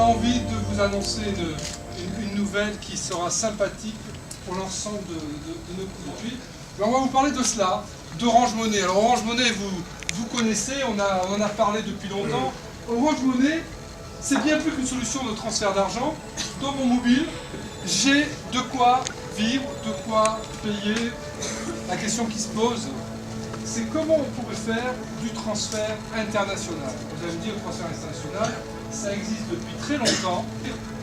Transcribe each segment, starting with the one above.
envie de vous annoncer une nouvelle qui sera sympathique pour l'ensemble de nos produits. On va vous parler de cela, d'Orange Money. Alors Orange Money, vous connaissez, on en a parlé depuis longtemps. Orange Money, c'est bien plus qu'une solution de transfert d'argent. Dans mon mobile, j'ai de quoi vivre, de quoi payer. La question qui se pose, c'est comment on pourrait faire du transfert international. Vous allez me dire, le transfert international, ça existe depuis très longtemps.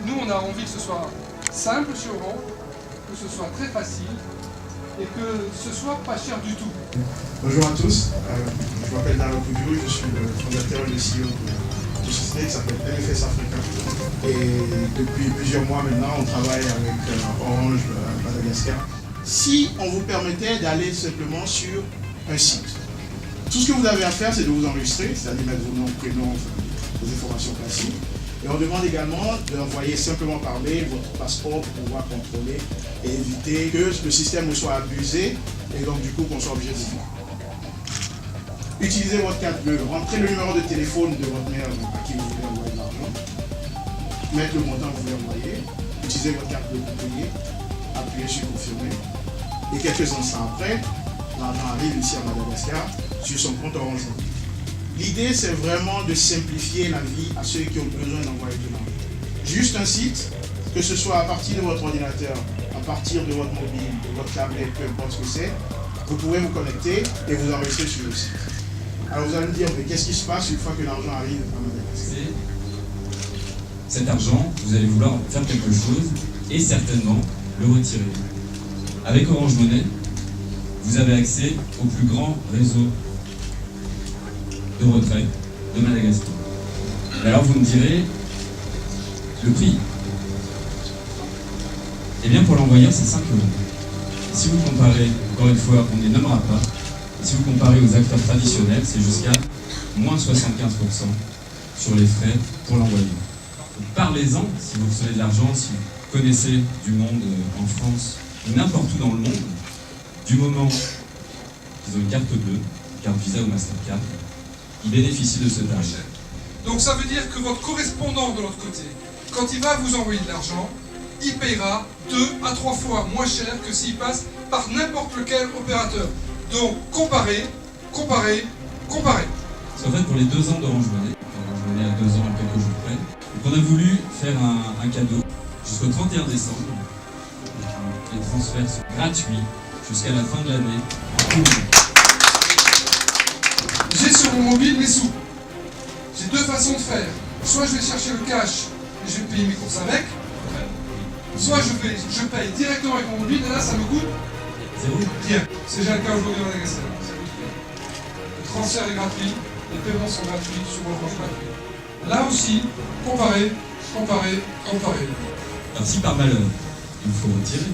Nous, on a envie que ce soit simple chez Orange, que ce soit très facile et que ce soit pas cher du tout. Bonjour à tous, je m'appelle Darlo Koudjou, je suis le fondateur et le CEO de société qui s'appelle MFS Africa. Et depuis plusieurs mois maintenant, on travaille avec Orange Madagascar. Si on vous permettait d'aller simplement sur un site, tout ce que vous avez à faire, c'est de vous enregistrer, c'est-à-dire mettre vos noms, prénoms, vos informations classiques. Et on demande également d'envoyer simplement par mail votre passeport pour pouvoir contrôler et éviter que le système ne soit abusé et donc du coup qu'on soit obligé de faire. Utilisez votre carte bleue, rentrez le numéro de téléphone de votre mère à qui vous voulez envoyer de l'argent, mettre le montant que vous voulez envoyer, utilisez votre carte bleue pour payer, appuyez sur confirmer et quelques instants après, l'argent arrive ici à Madagascar sur son compte Orange. L'idée, c'est vraiment de simplifier la vie à ceux qui ont besoin d'envoyer de l'argent. Juste un site, que ce soit à partir de votre ordinateur, à partir de votre mobile, de votre tablette, peu importe ce que c'est, vous pouvez vous connecter et vous enregistrer sur le site. Alors vous allez me dire, mais qu'est-ce qui se passe une fois que l'argent arrive à Madagascar? Cet argent, vous allez vouloir faire quelque chose et certainement le retirer. Avec Orange Money, vous avez accès au plus grand réseau de retrait de Madagascar. Et alors vous me direz, le prix. Eh bien pour l'envoyeur c'est 5 €. Si vous comparez, encore une fois, on ne les nommera pas, et si vous comparez aux acteurs traditionnels, c'est jusqu'à moins 75% sur les frais pour l'envoyeur. Donc parlez-en si vous recevez de l'argent, si vous connaissez du monde en France ou n'importe où dans le monde, du moment qu'ils ont une carte bleue, une carte Visa ou Mastercard, ils bénéficient de ce tarif. Donc ça veut dire que votre correspondant de l'autre côté, quand il va vous envoyer de l'argent, il payera 2 à 3 fois moins cher que s'il passe par n'importe lequel opérateur. Donc comparez. Parce qu'en fait, pour les 2 ans d'Orange Money, Orange Money a 2 ans à quelques jours près, donc on a voulu faire un cadeau jusqu'au 31 décembre. Les transferts sont gratuits jusqu'à la fin de l'année. J'ai sur mon mobile mes sous. J'ai 2 façons de faire. Soit je vais chercher le cash et je vais payer mes courses avec, soit je paye directement avec mon mobile et là ça me coûte rien. C'est déjà le cas aujourd'hui à Madagascar. Le transfert est gratuit, les paiements sont gratuits sur Orange Money. Là aussi, comparez. Alors si par malheur, il faut retirer,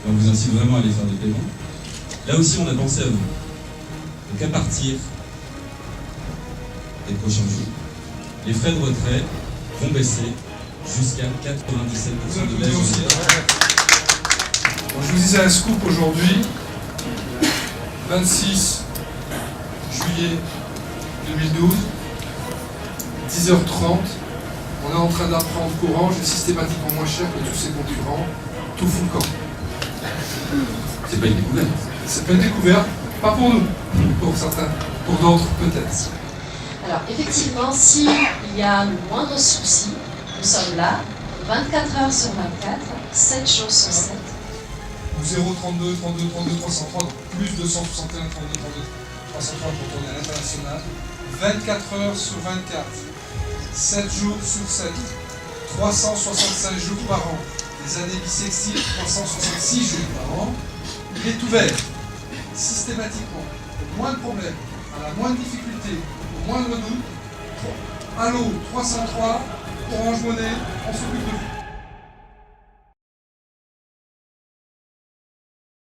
on vous incite vraiment à aller faire des paiements, là aussi on a pensé à vous. Donc à partir des prochains jours, les frais de retrait vont baisser jusqu'à 97% de baisse. Je vous disais un scoop aujourd'hui, 26 juillet 2012, 10h30, on est en train d'apprendre qu'Orange est systématiquement moins cher que tous ses concurrents, tout fout le camp. C'est pas une découverte. C'est pas une découverte, pas pour nous, pour certains, pour d'autres peut-être. Alors effectivement, s'il y a le moindre souci, nous sommes là, 24 heures sur 24, 7 jours sur 7. 0 32 32 32 303, donc plus 261 32 32 303 pour tourner à l'international. 24 heures sur 24, 7 jours sur 7, 365 jours par an. Les années bissextiles, 366 jours par an. Il est ouvert systématiquement, au moins de problèmes, à la moindre difficulté, au moindre doute. Allô 303, Orange Money, on s'occupe de vous.